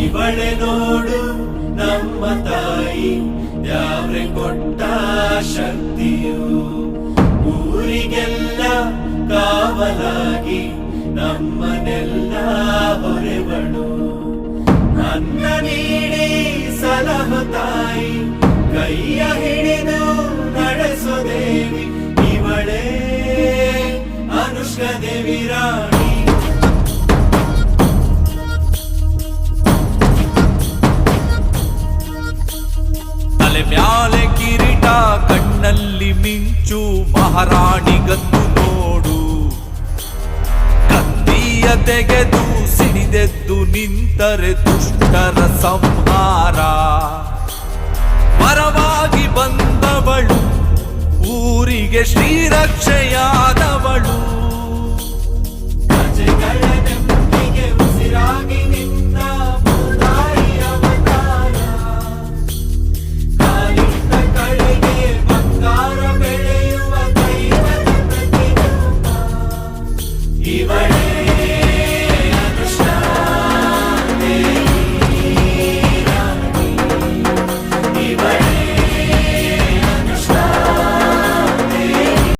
ಇವಳೆ ನೋಡು ನಮ್ಮ ತಾಯಿ ಯಾವ್ರೆ ಕೊಟ್ಟ ಶಕ್ತಿಯು ಊರಿಗೆಲ್ಲ ಕಾವಲಾಗಿ ನಮ್ಮನೆಲ್ಲ ಹೊರೆವಳು ಅನ್ನ ನೀಡಿ ಸಲಹು ತಾಯಿ ಕೈಯ ಹಿಡಿದು ನಡೆಸೋ ದೇವಿ ಇವಳೇ ಅನುಷ್ಕಾ ದೇವಿ ರಾಣಿ. ತಲೆ ಮ್ಯಾಲೆ ಕಿರೀಟ ಕಣ್ಣಲ್ಲಿ ಮಿಂಚು ಮಹಾರಾಣಿಗತ್ತು ನೋಡು ಕತ್ತಿಯ ತೆಗೆದು ಸಿಡಿದೆದ್ದು ನಿಂತರೆ ದುಷ್ಟರ ಸಂಹಾರ ಪರವಾಗಿ ಬಂದವಳು ಊರಿಗೆ ಶ್ರೀರಕ್ಷೆಯಾದವಳು ಪ್ರಜೆಗಳ ನೆಮ್ಮದಿಗೆ ಉಸಿರಾಗಿ ನಿಂತ ಭೂತಾಯಿ ಅವತಾರ ಕಾಲಿಟ್ಟ ಕಡೆಗೆ ಬಂಗಾರ ಬೆಳೆಯುವ ದೈವದ ಪ್ರತಿರೂಪ ಇವಳ